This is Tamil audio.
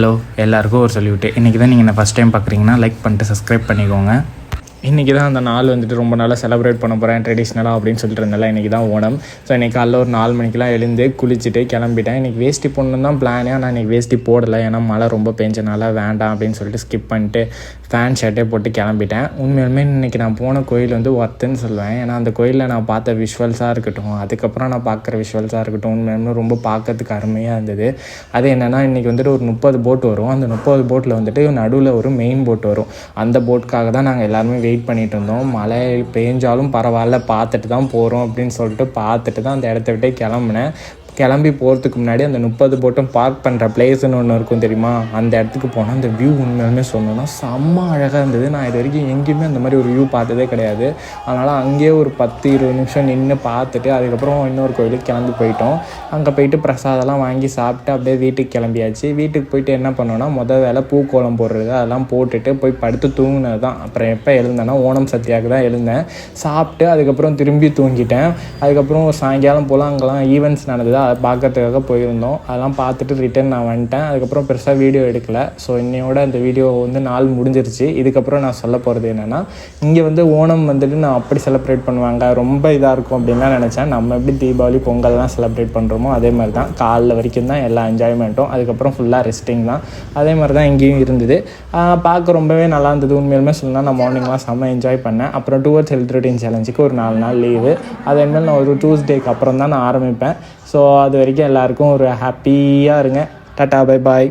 ஹலோ எல்லாருக்கும் ஒரு சல்யூட்டு. இன்றைக்கி தான் நீங்கள் ஃபஸ்ட் டைம் பார்க்குறீங்கன்னா லைக் பண்ணிட்டு சப்ஸ்கிரைப் பண்ணிக்கோங்க. இன்றைக்கி தான் அந்த நாள் வந்துட்டு ரொம்ப நாளாக செலிப்ரேட் பண்ண போகிறேன் ட்ரெடிஷ்னலாக அப்படின்னு சொல்லிட்டு இருந்தால. இன்றைக்கி தான் ஓணம். ஸோ இன்றைக்கி காலைல ஒரு 4 மணிக்கெலாம் எழுந்து குளிச்சுட்டு கிளம்பிட்டேன். இன்றைக்கி வேஷ்டி போடணும் தான் பிளானே, ஆனால் இன்றைக்கி வேஷ்டி போடலை. ஏன்னா மழை ரொம்ப பெஞ்சனால வேண்டாம் அப்படின்னு சொல்லிட்டு ஸ்கிப் பண்ணிட்டு ஃபேன் ஷர்ட்டே போட்டு கிளம்பிட்டேன். உண்மையிலுமே இன்றைக்கி நான் போன கோயில் வந்து ஒர்த்துன்னு சொல்லுவேன். ஏன்னா அந்த கோயிலில் நான் பார்த்த விஷுவல்ஸாக இருக்கட்டும், அதுக்கப்புறம் நான் பார்க்குற விஷுவல்ஸாக இருக்கட்டும், உண்மையிலுமே ரொம்ப பார்க்கறதுக்கு அருமையாக இருந்தது. அது என்னென்னா இன்றைக்கி வந்துட்டு ஒரு 30 போட் வரும். அந்த 30 போட்டில் வந்துட்டு நடுவில் ஒரு மெயின் போட் வரும். அந்த போட்டுக்காக தான் நாங்கள் எல்லாருமே வெயிட் பண்ணிகிட்டு இருந்தோம். மழை பெஞ்சாலும் பரவாயில்ல, பார்த்துட்டு தான் போகிறோம் அப்படின்னு சொல்லிட்டு பார்த்துட்டு தான் அந்த இடத்த விட்டே கிளம்புனேன். கிளம்பி போகிறதுக்கு முன்னாடி அந்த 30 போட்டும் பார்க் பண்ணுற பிளேஸ்ன்னு ஒன்று இருக்கும் தெரியுமா, அந்த இடத்துக்கு போனால் அந்த வியூ உண்மையுமே சொல்லணும்னா செம்ம அழகாக இருந்தது. நான் இது வரைக்கும் எங்கேயுமே அந்த மாதிரி ஒரு வியூ பார்த்ததே கிடையாது. அதனால் அங்கேயே ஒரு 10-20 நிமிஷம் நின்று பார்த்துட்டு அதுக்கப்புறம் இன்னொரு கோயிலுக்கு கிளம்பி போயிட்டோம். அங்கே போயிட்டு பிரசாதெல்லாம் வாங்கி சாப்பிட்டு அப்படியே வீட்டுக்கு கிளம்பியாச்சு. வீட்டுக்கு போயிட்டு என்ன பண்ணோன்னா வேலை பூக்கோலம் போடுறது அதெல்லாம் போட்டுட்டு போய் படுத்து தூங்கினது தான். அப்புறம் எப்போ எழுந்தேன்னா ஓணம் சத்யாவுக்கு தான் எழுந்தேன். சாப்பிட்டு அதுக்கப்புறம் திரும்பி தூங்கிட்டேன். அதுக்கப்புறம் சாயங்காலம் போல் அங்கெல்லாம் ஈவெண்ட்ஸ் நடந்தது, அதை பார்க்கறதுக்காக போயிருந்தோம். அதெல்லாம் பார்த்துட்டு ரிட்டன் நான் வந்துட்டேன். அதுக்கப்புறம் பெருசாக வீடியோ எடுக்கலை. ஸோ இன்னையோட இந்த வீடியோ வந்து நாள் முடிஞ்சிருச்சு. இதுக்கப்புறம் நான் சொல்ல போகிறது என்னென்னா, இங்கே வந்து ஓணம் வந்துட்டு நான் அப்படி செலிப்ரேட் பண்ணுவாங்க ரொம்ப இதாக இருக்கும் அப்படின்லாம் நினச்சேன். நம்ம எப்படி தீபாவளி பொங்கல்லாம் செலிப்ரேட் பண்ணுறோமோ அதே மாதிரி தான் காலைல வரைக்கும் தான் எல்லா என்ஜாய்மெண்ட்டும், அதுக்கப்புறம் ஃபுல்லாக ரெஸ்டிங் தான். அதே மாதிரி தான் இங்கேயும் இருந்தது. பார்க்க ரொம்பவே நல்லா இருந்தது. உண்மையிலுமே சொல்லலாம் நான் மார்னிங்லாம் செம்ம என்ஜாய் பண்ணேன். அப்புறம் டுவர்ட்ஸ் ஹெல்த் ரொட்டீன் சேலஞ்சுக்கு ஒரு 4 நாள் லீவு. அதேமாதிரி நான் ஒரு டியூஸ்டேக்கு அப்புறம் தான் நான் ஆரம்பிப்பேன். ஸோ அது வரைக்கும் எல்லாருக்கும் ஒரு ஹாப்பியாக இருங்க. Tata, bye bye.